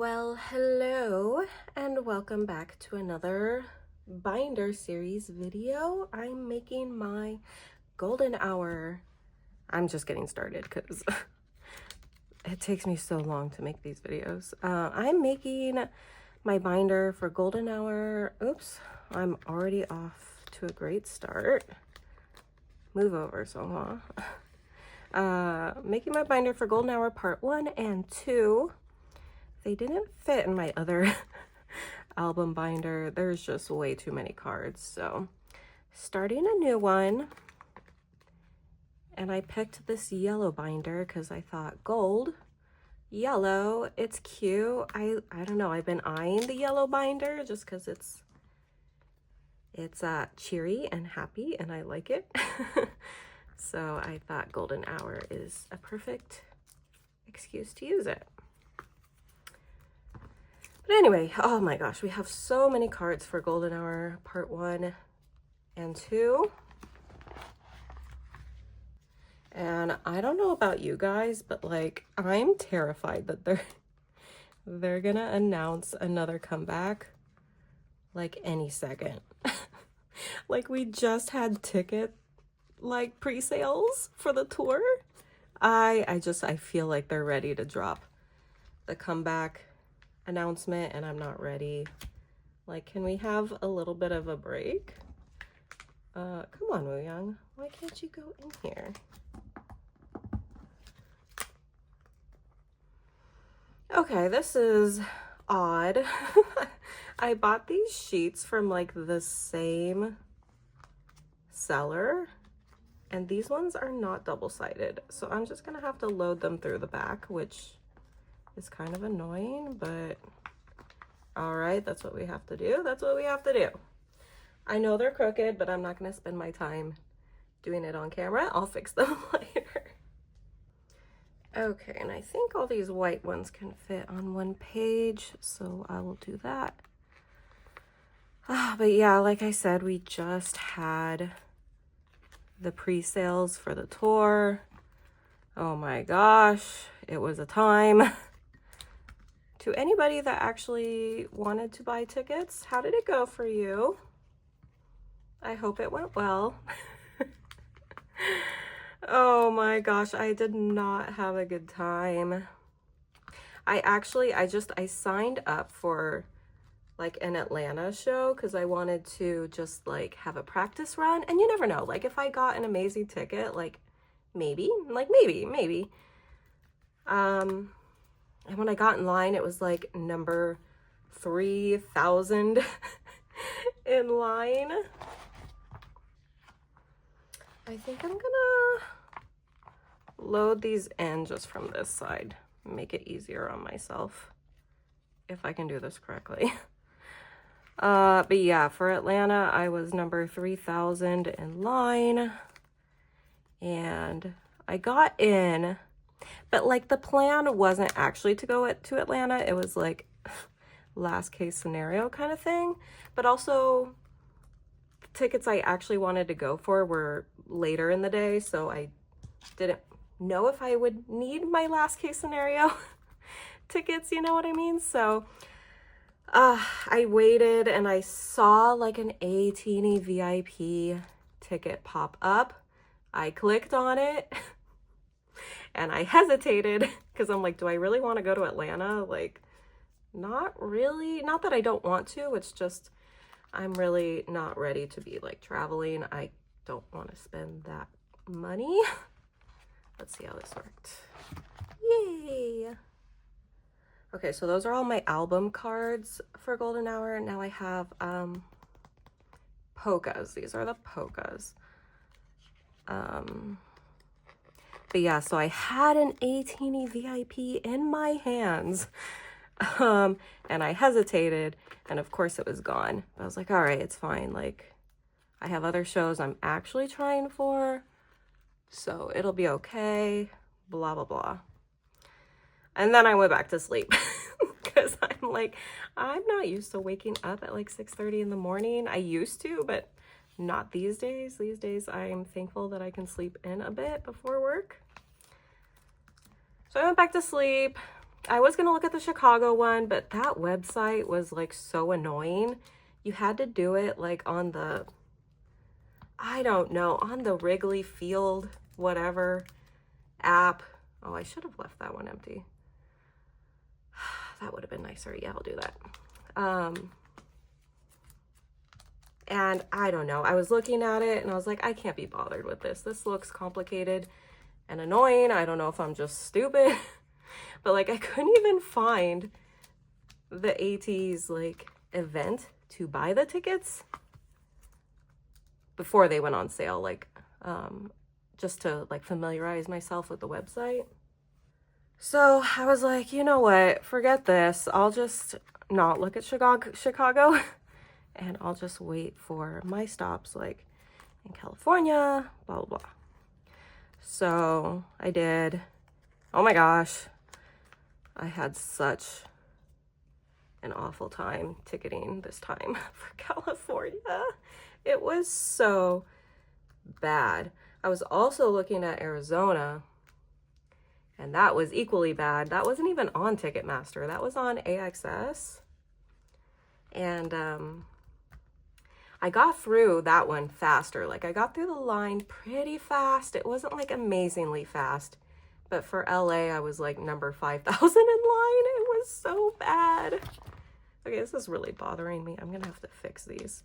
Well, hello and welcome back to another binder series video. I'm making my golden hour. I'm just getting started because it takes me so long to make these videos. I'm making my binder for golden hour. Oops, I'm already off to a great start. Move over, Songhwa. Making my binder for golden hour part 1 and 2. They didn't fit in my other album binder. There's just way too many cards. So starting a new one. And I picked this yellow binder because I thought gold, yellow, it's cute. I don't know. I've been eyeing the yellow binder just because it's cheery and happy and I like it. So I thought golden hour is a perfect excuse to use it. But anyway, oh my gosh, we have so many cards for golden hour part 1 and 2. And I don't know about you guys, but like I'm terrified that they're gonna announce another comeback like any second. Like we just had ticket like pre-sales for the tour. I feel like they're ready to drop the comeback announcement and I'm not ready. Like, can we have a little bit of a break? Come on, Woo Young. Why can't you go in here? Okay, this is odd. I bought these sheets from like the same seller and these ones are not double-sided. So I'm just gonna have to load them through the back, which is kind of annoying, but all right, that's what we have to do. That's what we have to do. I know they're crooked, but I'm not gonna spend my time doing it on camera. I'll fix them later. Okay, and I think all these white ones can fit on one page, so I will do that. But yeah, like I said, we just had the pre-sales for the tour. Oh my gosh, it was a time. To anybody that actually wanted to buy tickets, how did it go for you? I hope it went well. Oh my gosh, I did not have a good time. I signed up for like an Atlanta show because I wanted to just like have a practice run. And you never know, like if I got an amazing ticket, like maybe. And when I got in line, it was like number 3,000 in line. I think I'm gonna load these in just from this side, make it easier on myself, if I can do this correctly. But yeah, for Atlanta, I was number 3,000 in line, and I got in. But like the plan wasn't actually to go to Atlanta. It was like last case scenario kind of thing. But also the tickets I actually wanted to go for were later in the day. So I didn't know if I would need my last case scenario tickets, you know what I mean? So I waited and I saw like an A-teeny VIP ticket pop up. I clicked on it. And I hesitated because I'm like, do I really want to go to Atlanta? Like, not really. Not that I don't want to. It's just I'm really not ready to be like traveling. I don't want to spend that money. Let's see how this worked. Yay. Okay, so those are all my album cards for golden hour. Now I have polkas. These are the polkas. But yeah, so I had an A-teeny VIP in my hands, and I hesitated, and of course it was gone. But I was like, all right, it's fine. Like, I have other shows I'm actually trying for, so it'll be okay, blah, blah, blah. And then I went back to sleep because I'm like, I'm not used to waking up at like 6:30 in the morning. I used to, but not these days. These days, I'm thankful that I can sleep in a bit before work. So I went back to sleep, I was gonna look at the Chicago one, but that website was like so annoying. You had to do it like on the, I don't know, on the Wrigley Field, whatever app. Oh, I should have left that one empty. That would have been nicer. Yeah, I'll do that. And I don't know, I was looking at it and I was like, I can't be bothered with this. This looks complicated and annoying. I don't know if I'm just stupid, but like I couldn't even find the Ateez like event to buy the tickets before they went on sale, like just to like familiarize myself with the website. So I was like, you know what, forget this. I'll just not look at Chicago and I'll just wait for my stops like in California, blah, blah, blah. So I did. Oh my gosh. I had such an awful time ticketing this time for California. It was so bad. I was also looking at Arizona, and that was equally bad. That wasn't even on Ticketmaster. That was on AXS. And I got through that one faster. Like I got through the line pretty fast. It wasn't like amazingly fast, but for LA, I was like number 5,000 in line. It was so bad. Okay, this is really bothering me. I'm gonna have to fix these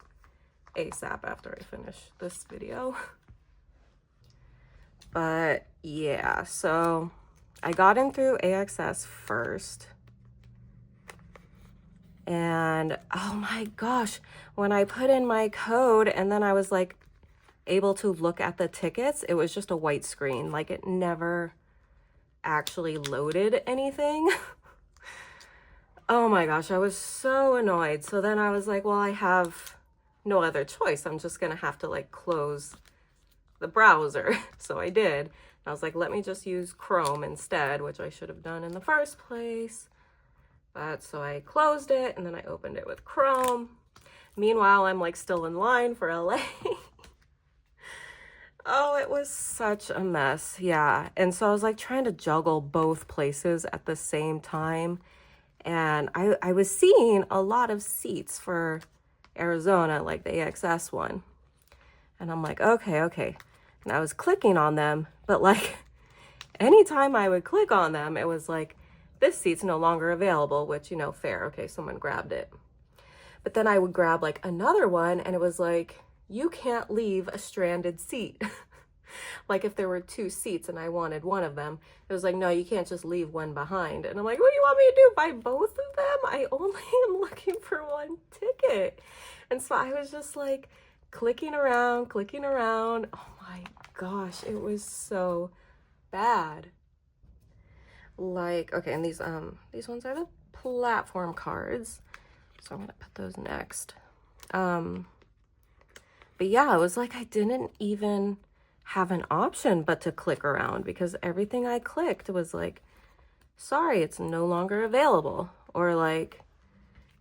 ASAP after I finish this video. But yeah, so I got in through AXS first. And oh my gosh, when I put in my code and then I was like able to look at the tickets, it was just a white screen. Like it never actually loaded anything. Oh my gosh, I was so annoyed. So then I was like, well, I have no other choice. I'm just gonna have to like close the browser. So I did. I was like, let me just use Chrome instead, which I should have done in the first place. But so I closed it and then I opened it with Chrome. Meanwhile, I'm like still in line for LA. Oh, it was such a mess. Yeah. And so I was like trying to juggle both places at the same time. And I was seeing a lot of seats for Arizona, like the AXS one. And I'm like, okay. And I was clicking on them, but like anytime I would click on them, it was like, this seat's no longer available, which, you know, fair. Okay, someone grabbed it. But then I would grab like another one and it was like, you can't leave a stranded seat. Like if there were 2 seats and I wanted one of them, it was like, no, you can't just leave one behind. And I'm like, what do you want me to do? Buy both of them? I only am looking for one ticket. And so I was just like clicking around. Oh my gosh, it was so bad. Like, okay, and these ones are the platform cards. So I'm gonna put those next. But yeah, it was like I didn't even have an option but to click around because everything I clicked was like, sorry, it's no longer available, or like,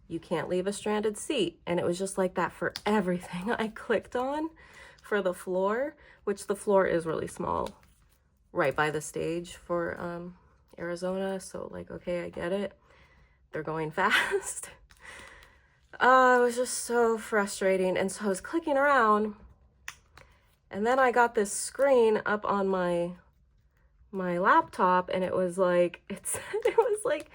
you can't leave a stranded seat. And it was just like that for everything I clicked on for the floor, which the floor is really small right by the stage for Arizona. So like, okay, I get it. They're going fast. It was just so frustrating. And so I was clicking around and then I got this screen up on my laptop and it was like, it was like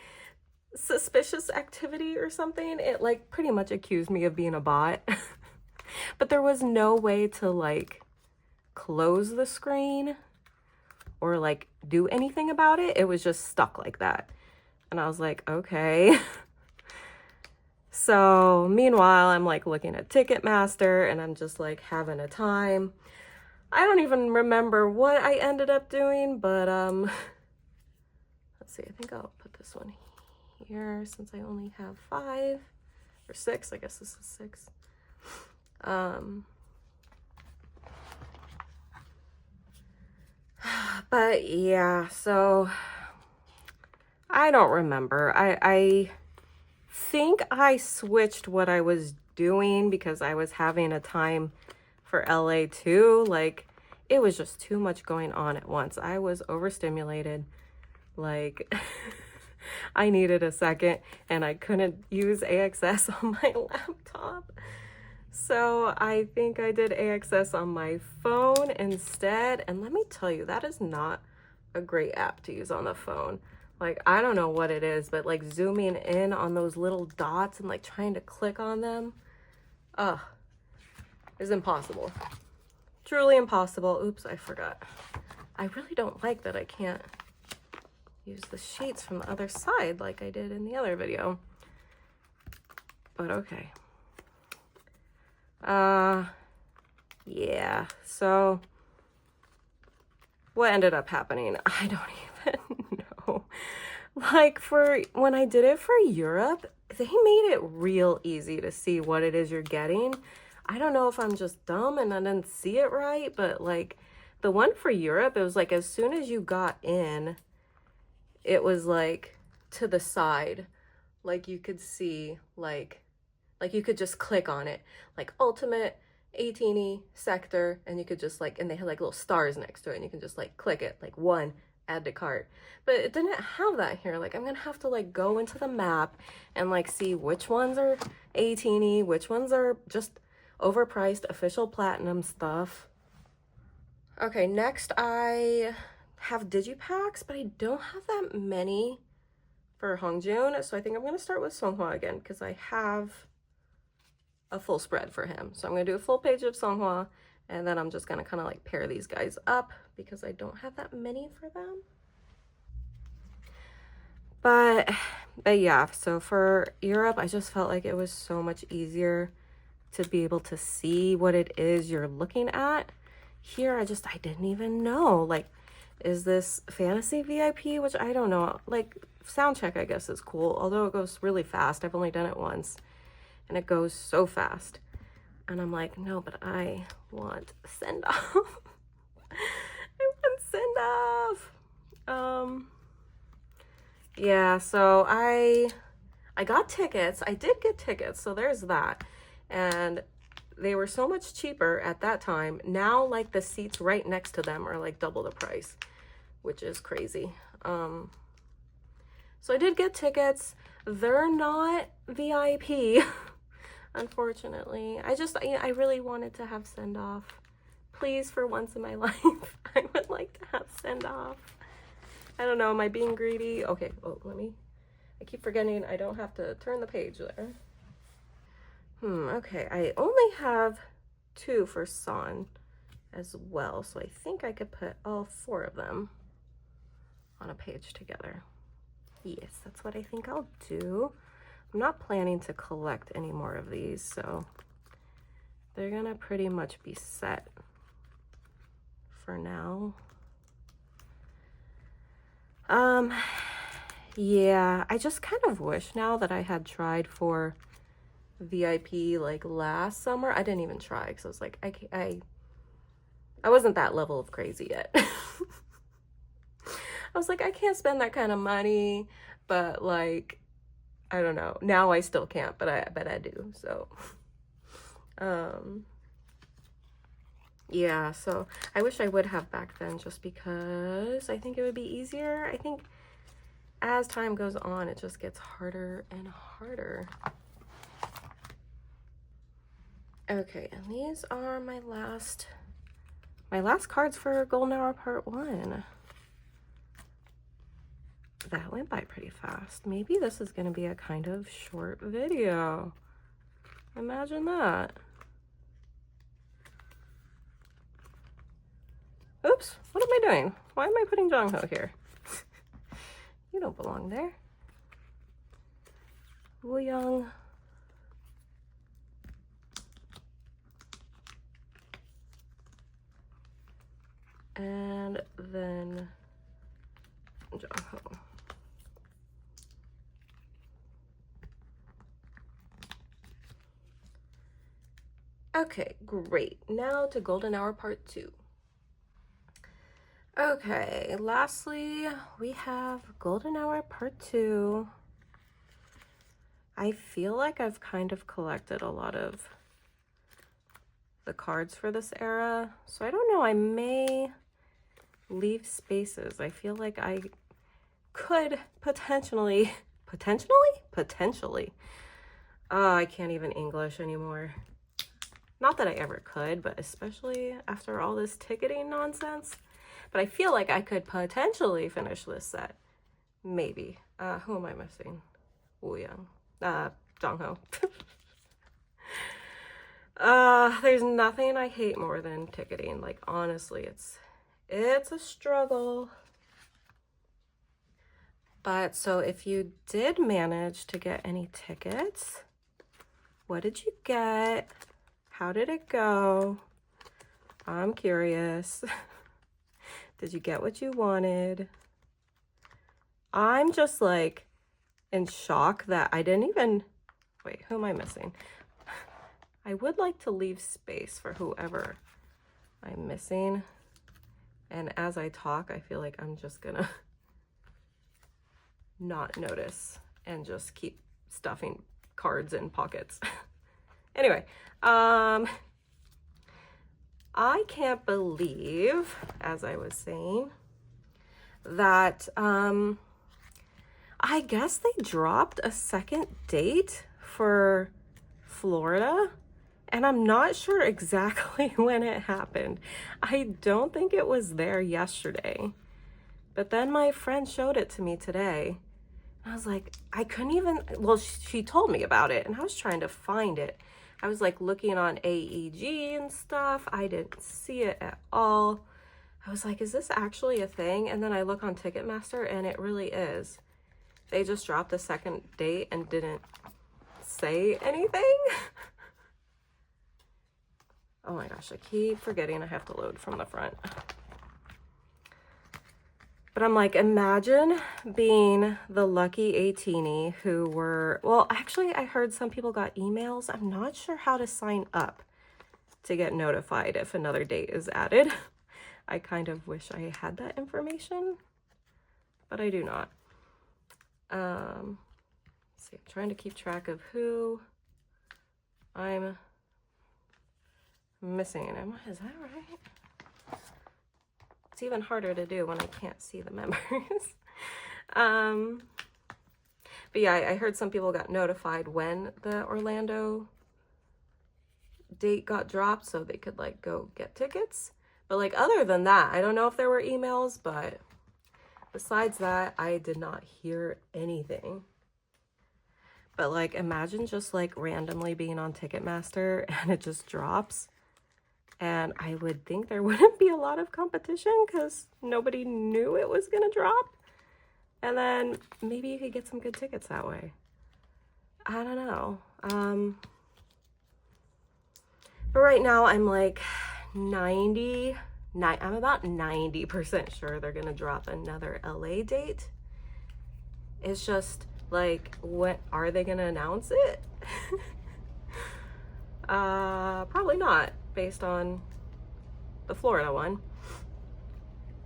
suspicious activity or something. It like pretty much accused me of being a bot, but there was no way to like close the screen or like do anything about it. It was just stuck like that. And I was like, okay. So meanwhile, I'm like looking at Ticketmaster and I'm just like having a time. I don't even remember what I ended up doing, but let's see, I think I'll put this one here since I only have 5 or 6. I guess this is 6. But yeah, so I don't remember. I think I switched what I was doing because I was having a time for LA too. Like it was just too much going on at once. I was overstimulated. Like I needed a second and I couldn't use AXS on my laptop. So I think I did AXS on my phone instead. And let me tell you, that is not a great app to use on the phone. Like, I don't know what it is, but like zooming in on those little dots and like trying to click on them, is impossible. Truly impossible. Oops, I forgot. I really don't like that I can't use the sheets from the other side like I did in the other video. But okay. Yeah, so what ended up happening? I don't even know. Like, for when I did it for Europe, they made it real easy to see what it is you're getting. I don't know if I'm just dumb and I didn't see it right, but like the one for Europe, it was like as soon as you got in, it was like to the side, like you could see like you could just click on it, like ultimate, 18E, sector, and you could just like, and they had like little stars next to it and you can just like click it, like one, add to cart. But it didn't have that here. Like I'm gonna have to like go into the map and like see which ones are 18E, which ones are just overpriced official platinum stuff. Okay, next I have digipacks, but I don't have that many for Hongjoon, so I think I'm gonna start with Songhwa again because I have a full spread for him. So I'm gonna do a full page of Songhwa, and then I'm just gonna kind of like pair these guys up because I don't have that many for them. But yeah, so for Europe, I just felt like it was so much easier to be able to see what it is you're looking at. Here, I didn't even know, like, is this fantasy VIP, which I don't know. Like, sound check, I guess, is cool, although it goes really fast. I've only done it once, and it goes so fast. And I'm like, no, but I want send off. I want send off. Yeah, so I got tickets. I did get tickets, so there's that. And they were so much cheaper at that time. Now, like, the seats right next to them are like double the price, which is crazy. So I did get tickets. They're not VIP, unfortunately. I really wanted to have send off. Please, for once in my life, I would like to have send off. I don't know, am I being greedy? Okay, oh, I keep forgetting I don't have to turn the page there. Okay, I only have 2 for Son as well, so I think I could put all 4 of them on a page together. Yes, that's what I think I'll do. I'm not planning to collect any more of these, so they're gonna pretty much be set for now. Yeah, I just kind of wish now that I had tried for VIP like last summer. I didn't even try because I was like, I wasn't that level of crazy yet. I was like, I can't spend that kind of money, but like, I don't know. Now I still can't, but I do. So, yeah, so I wish I would have back then just because I think it would be easier. I think as time goes on, it just gets harder and harder. Okay, and these are my last cards for Golden Hour Part 1. That went by pretty fast. Maybe this is going to be a kind of short video. Imagine that. Oops, what am I doing? Why am I putting Jongho here? You don't belong there. Wooyoung. And then Jongho. Okay, great. Now to Golden Hour Part 2. Okay, lastly, we have Golden Hour Part 2. I feel like I've kind of collected a lot of the cards for this era, so I don't know, I may leave spaces. I feel like I could potentially, I can't even English anymore. Not that I ever could, but especially after all this ticketing nonsense. But I feel like I could potentially finish this set. Maybe. Who am I missing? Wooyoung. Jongho. There's nothing I hate more than ticketing. Like, honestly, it's a struggle. But so if you did manage to get any tickets, what did you get? How did it go? I'm curious. Did you get what you wanted? I'm just like in shock that I didn't even, wait, who am I missing? I would like to leave space for whoever I'm missing. And as I talk, I feel like I'm just gonna not notice and just keep stuffing cards in pockets. Anyway, I can't believe, as I was saying, that I guess they dropped a second date for Florida, and I'm not sure exactly when it happened. I don't think it was there yesterday, but then my friend showed it to me today. I was like, I couldn't even, well, she told me about it and I was trying to find it. I was like looking on AEG and stuff. I didn't see it at all. I was like, is this actually a thing? And then I look on Ticketmaster and it really is. They just dropped the second date and didn't say anything. Oh my gosh, I keep forgetting I have to load from the front. But I'm like, imagine being the lucky Ateez who were, well, actually, I heard some people got emails. I'm not sure how to sign up to get notified if another date is added. I kind of wish I had that information, but I do not. Let's see, I'm trying to keep track of who I'm missing. Is that right? It's even harder to do when I can't see the members. But yeah, I heard some people got notified when the Orlando date got dropped so they could like go get tickets. But like other than that, I don't know if there were emails, but besides that, I did not hear anything. But like imagine just like randomly being on Ticketmaster and it just drops. And I would think there wouldn't be a lot of competition because nobody knew it was going to drop. And then maybe you could get some good tickets that way. I don't know. But right now I'm like I'm about 90% sure they're going to drop another LA date. It's just like, when are they going to announce it? Probably not, based on the Florida one.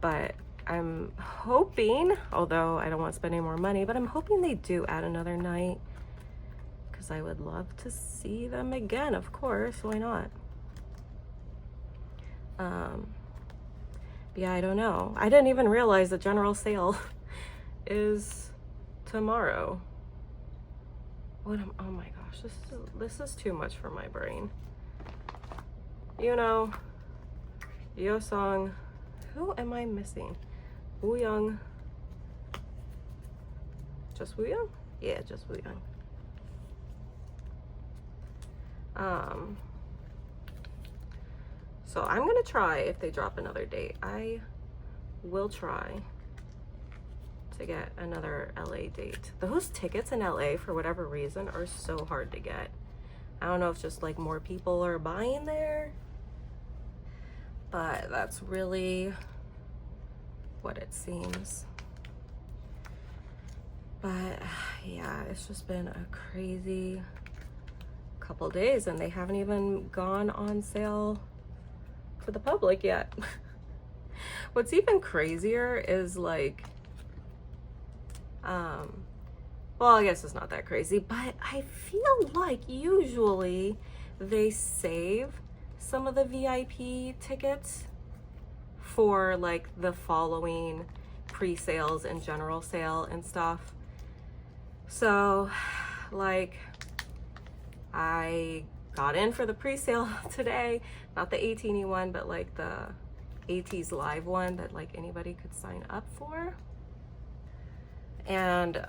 But I'm hoping, although I don't want to spend any more money, but I'm hoping they do add another night because I would love to see them again, of course. Why not? Yeah, I don't know. I didn't even realize the general sale is tomorrow. Oh my gosh, this is too much for my brain. You know, Yeosang, who am I missing? Wooyoung. Just Wooyoung? Yeah, just Wooyoung. So I'm gonna try if they drop another date. I will try to get another LA date. Those tickets in LA, for whatever reason, are so hard to get. I don't know if just like more people are buying there, but that's really what it seems. But yeah, it's just been a crazy couple days and they haven't even gone on sale for the public yet. What's even crazier is like, well, I guess it's not that crazy, but I feel like usually they save some of the VIP tickets for like the following pre-sales and general sale and stuff. So like I got in for the pre-sale today, not the Ateez one, but like the Ateez live one that like anybody could sign up for. And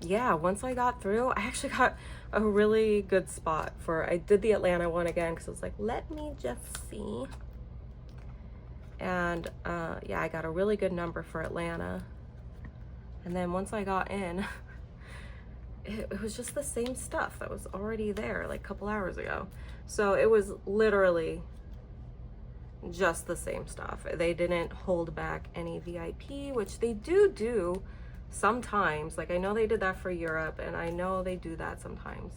yeah, once I got through, I actually got a really good spot for, I did the Atlanta one again because I was like, let me just see. And yeah, I got a really good number for Atlanta. And then once I got in, it was just the same stuff that was already there like a couple hours ago. So it was literally just the same stuff. They didn't hold back any VIP, which they do sometimes. Like I know they did that for Europe, and I know they do that sometimes,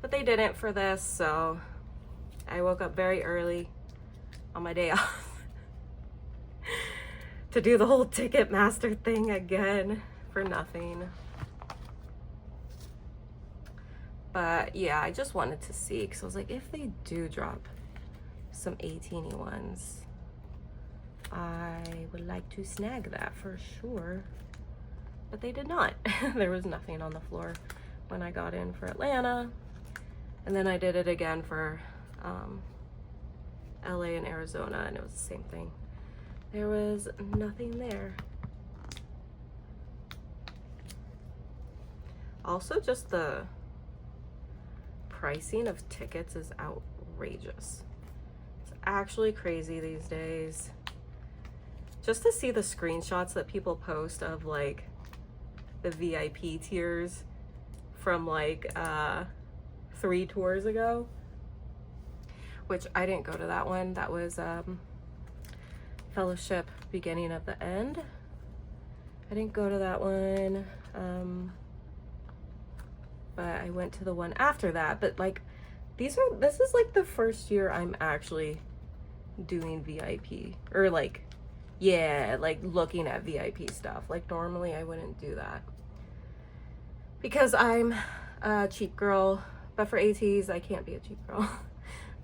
but they didn't for this. So I woke up very early on my day off to do the whole Ticketmaster thing again for nothing. But yeah, I just wanted to see, because I was like, if they do drop some Ateez ones, I would like to snag that for sure. But they did not. There was nothing on the floor when I got in for Atlanta. And then I did it again for LA and Arizona, and it was the same thing. There was nothing there. Also, just the pricing of tickets is outrageous. It's actually crazy these days. Just to see the screenshots that people post of like the VIP tiers from like 3 tours ago, which I didn't go to that one. That was Fellowship Beginning of the End. I didn't go to that one. But I went to the one after that. But like this is like the first year I'm actually doing VIP, or like, yeah, like looking at VIP stuff. Like normally I wouldn't do that because I'm a cheap girl, but for Ateez I can't be a cheap girl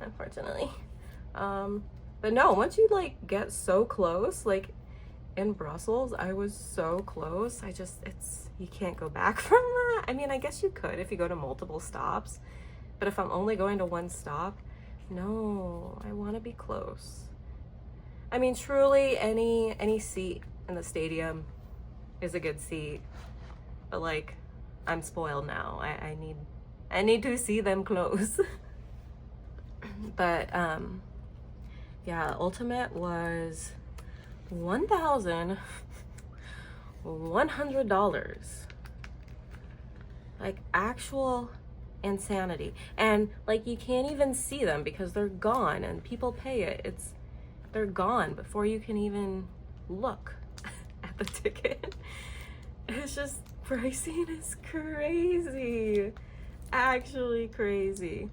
unfortunately. But no, once you like get so close, like in Brussels I was so close, you can't go back from that. I mean, I guess you could if you go to multiple stops, but if I'm only going to one stop, no, I want to be close. I mean, truly any seat in the stadium is a good seat, but like I'm spoiled now. I need to see them close. But yeah, Ultimate was $1,100. Like actual insanity. And like you can't even see them because they're gone, and people pay it. They're gone before you can even look at the ticket. It's just, pricing is crazy. Actually crazy.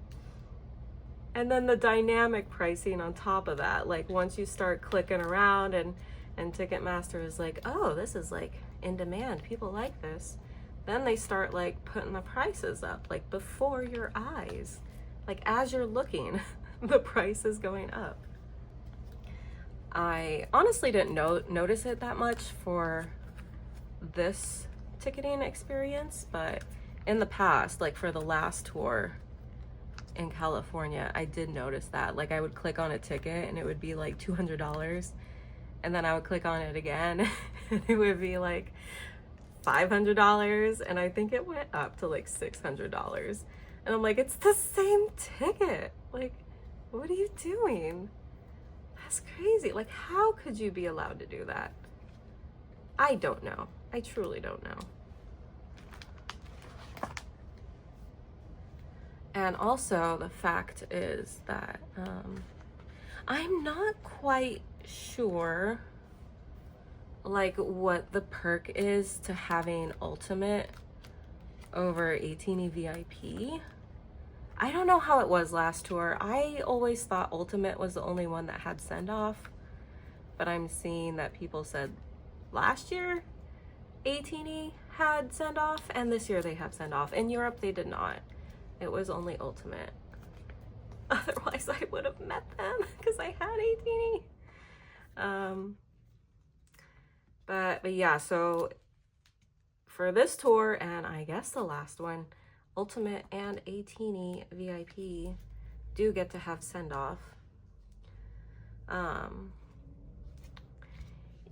And then the dynamic pricing on top of that, like once you start clicking around and Ticketmaster is like, oh, this is like in demand, people like this, then they start like putting the prices up like before your eyes, like as you're looking the price is going up. I honestly didn't notice it that much for this ticketing experience, but in the past, like for the last tour in California, I did notice that. Like I would click on a ticket and it would be like $200, and then I would click on it again and it would be like $500, and I think it went up to like $600. And I'm like, it's the same ticket. Like, what are you doing? That's crazy. Like, how could you be allowed to do that? I don't know. I truly don't know. And also the fact is that I'm not quite sure like what the perk is to having Ultimate over Ateez VIP. I don't know how it was last tour. I always thought Ultimate was the only one that had send off, but I'm seeing that people said last year Ateez had send off, and this year they have send off. In Europe they did not. It was only Ultimate. Otherwise I would have met them because I had Ateez. But yeah, so for this tour, and I guess the last one, Ultimate and Ateez VIP do get to have send-off.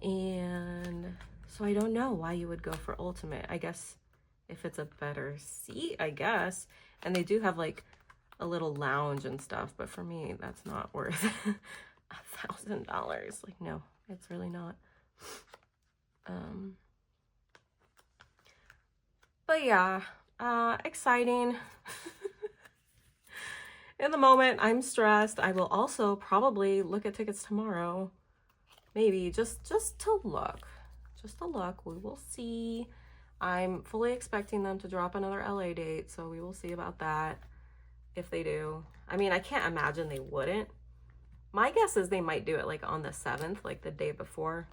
And so I don't know why you would go for Ultimate. I guess if it's a better seat, I guess. And they do have like a little lounge and stuff, but for me, that's not worth $1,000. Like, no, it's really not. But yeah, exciting. In the moment, I'm stressed. I will also probably look at tickets tomorrow. Maybe just to look. Just to look. We will see. I'm fully expecting them to drop another LA date, so we will see about that if they do. I mean, I can't imagine they wouldn't. My guess is they might do it like on the 7th, like the day before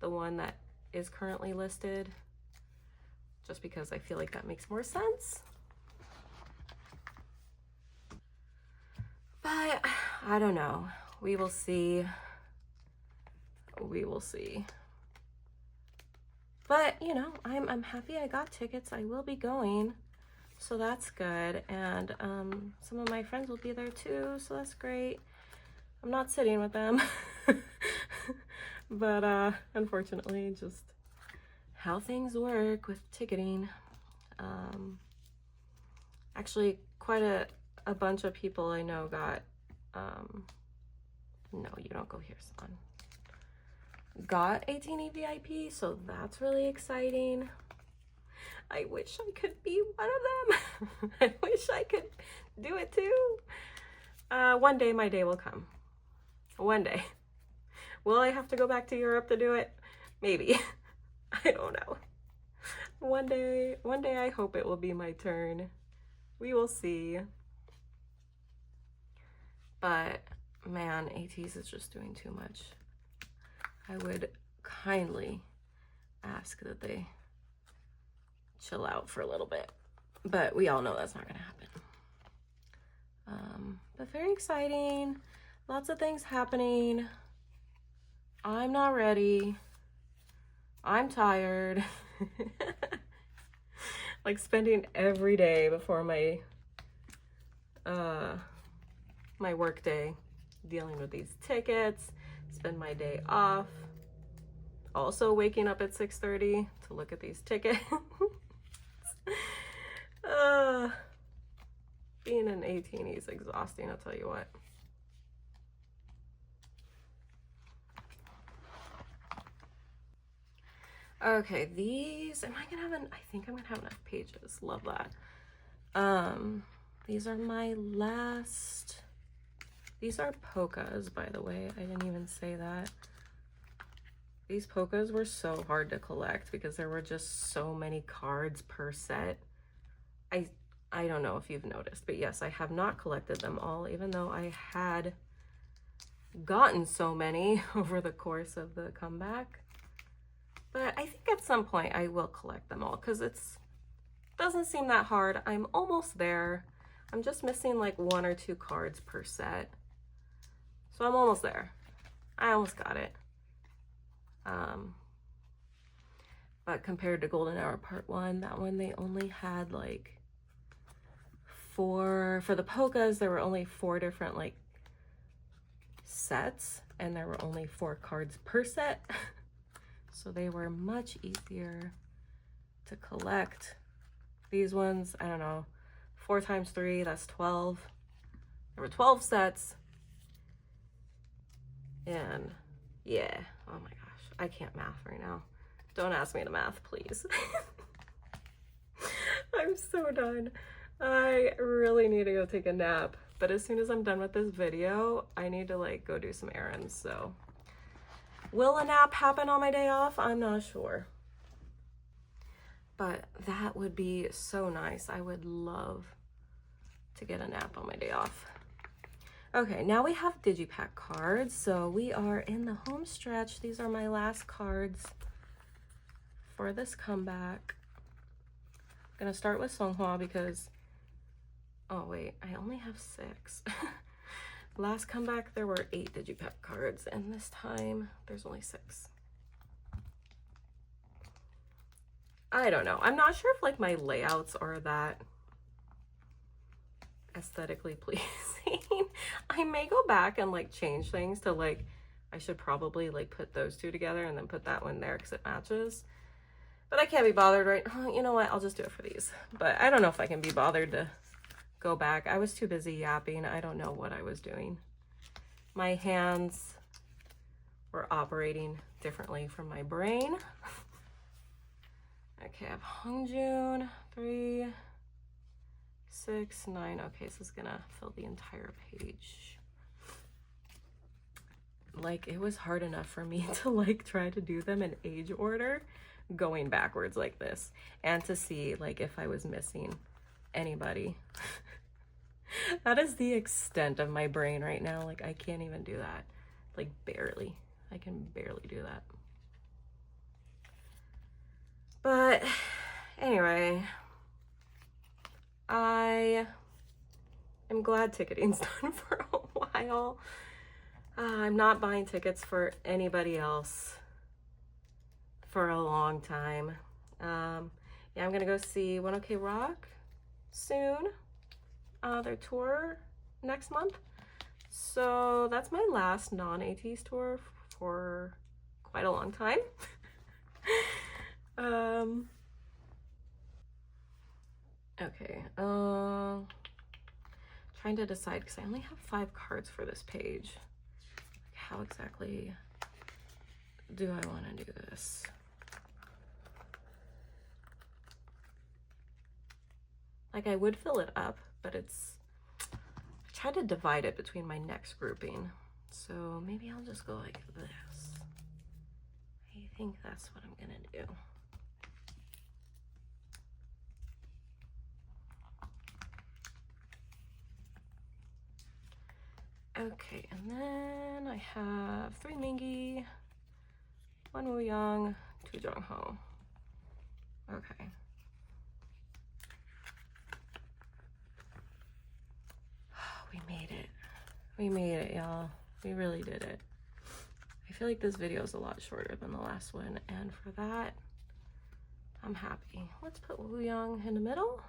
the one that is currently listed, just because I feel like that makes more sense. But I don't know. We will see. We will see. But, you know, I'm happy I got tickets. I will be going, so that's good. And some of my friends will be there too, so that's great. I'm not sitting with them. But unfortunately, just how things work with ticketing. Actually, quite a bunch of people I know got, no, you don't go here, son. Got Ateez VIP, so that's really exciting. I wish I could be one of them. I wish I could do it too. One day my day will come. One day. Will I have to go back to Europe to do it? Maybe. I don't know. One day I hope it will be my turn. We will see. But man, Ateez is just doing too much. I would kindly ask that they chill out for a little bit, but we all know that's not gonna happen. But very exciting, lots of things happening. I'm not ready. I'm tired. Like spending every day before my my work day dealing with these tickets, spend my day off, also waking up at 6:30 to look at these tickets. Being an Ateez is exhausting, I'll tell you what. Okay, these, am I gonna have I think I'm gonna have enough pages. Love that. These are my last, these are polkas, by the way. I didn't even say that. These polkas were so hard to collect because there were just so many cards per set. I don't know if you've noticed, but yes, I have not collected them all, even though I had gotten so many over the course of the comeback. But I think at some point I will collect them all because it doesn't seem that hard. I'm almost there. I'm just missing like 1 or 2 cards per set. So I'm almost there. I almost got it. But compared to Golden Hour Part 1, that one they only had like 4, for the polkas, there were only 4 different like sets, and there were only 4 cards per set. So they were much easier to collect. These ones, I don't know, 4 times 3, that's 12. There were 12 sets. And yeah, oh my gosh, I can't math right now. Don't ask me to math, please. I'm so done. I really need to go take a nap. But as soon as I'm done with this video, I need to like go do some errands, so. Will a nap happen on my day off? I'm not sure. But that would be so nice. I would love to get a nap on my day off. Okay, now we have Digipack cards. So we are in the home stretch. These are my last cards for this comeback. I'm gonna start with Songhwa because, oh wait, I only have 6. Last comeback, there were 8 Digipack cards, and this time, there's only 6. I don't know. I'm not sure if like my layouts are that aesthetically pleasing. I may go back and like change things to like, I should probably like put those two together and then put that one there because it matches. But I can't be bothered right now. You know what? I'll just do it for these. But I don't know if I can be bothered to go back. I was too busy yapping. I don't know what I was doing. My hands were operating differently from my brain. Okay, I have Hongjun, 3, 6, 9. Okay, so it's gonna fill the entire page. Like, it was hard enough for me to like try to do them in age order, going backwards like this, and to see like if I was missing anybody. That is the extent of my brain right now. Like, I can't even do that. Like, barely. I can barely do that. But anyway, I am glad ticketing's done for a while. I'm not buying tickets for anybody else for a long time. Yeah, I'm gonna go see One OK Rock soon. Their tour next month. So that's my last non-Ateez tour for quite a long time. Okay, trying to decide because I only have 5 cards for this page. How exactly do I want to do this? Like, I would fill it up, but it's, I tried to divide it between my next grouping. So maybe I'll just go like this. I think that's what I'm gonna do. Okay, and then I have 3 Mingi, 1 Woo Young, 2 Jung Ho. Okay. We made it. We made it, y'all. We really did it. I feel like this video is a lot shorter than the last one, and for that, I'm happy. Let's put Woo Young in the middle.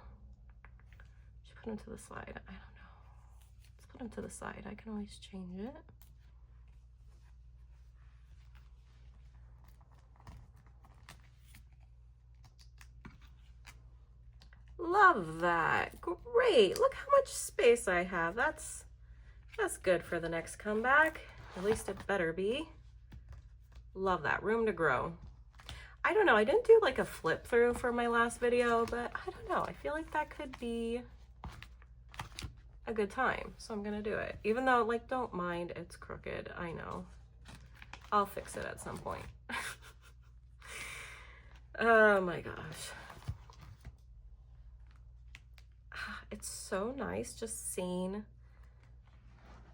Should put him to the side. I don't know. Let's put him to the side. I can always change it. Love that. Great. Look how much space I have. That's good for the next comeback. At least it better be. Love that. Room to grow. I don't know. I didn't do like a flip through for my last video, but I don't know. I feel like that could be a good time. So I'm going to do it. Even though, like, don't mind, it's crooked. I know. I'll fix it at some point. Oh my gosh. It's so nice just seeing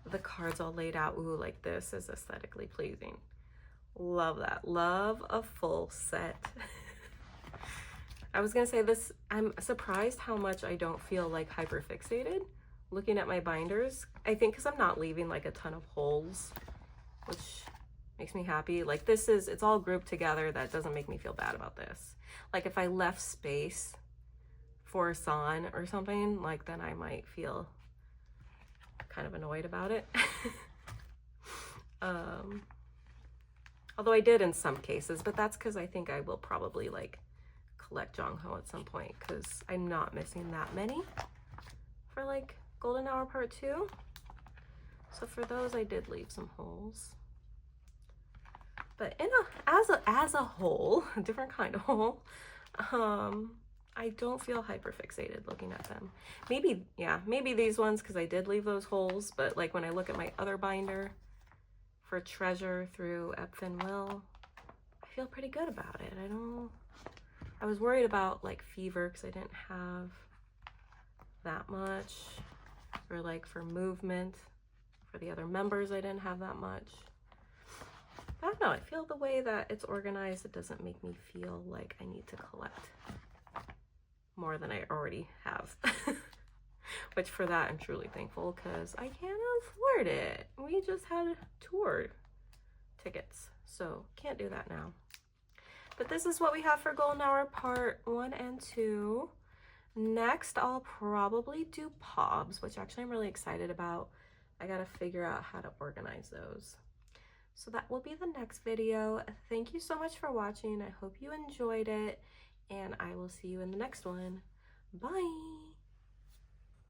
the cards all laid out. Ooh, like this is aesthetically pleasing. Love that. Love a full set. I was gonna say this, I'm surprised how much I don't feel like hyper fixated looking at my binders. I think because I'm not leaving like a ton of holes, which makes me happy. Like this is, it's all grouped together. That doesn't make me feel bad about this. Like if I left space for a son or something, like then I might feel kind of annoyed about it. Although I did in some cases, but that's because I think I will probably like collect Jung Ho at some point because I'm not missing that many for like Golden Hour Part 2. So for those I did leave some holes. But as a whole, a different kind of hole, I don't feel hyper fixated looking at them. Maybe, yeah, maybe these ones because I did leave those holes, but like when I look at my other binder for Treasure through Epfin Will, I feel pretty good about it. I was worried about like Fever because I didn't have that much, or like for Movement, for the other members I didn't have that much. I don't know, I feel the way that it's organized, it doesn't make me feel like I need to collect more than I already have. Which for that I'm truly thankful because I can't afford it. We just had tour tickets, so can't do that now. But this is what we have for golden hour part 1 and 2. Next, I'll probably do pobs, which actually I'm really excited about. I gotta figure out how to organize those. So that will be the next video. Thank you so much for watching. I hope you enjoyed it, and I will see you in the next one. Bye.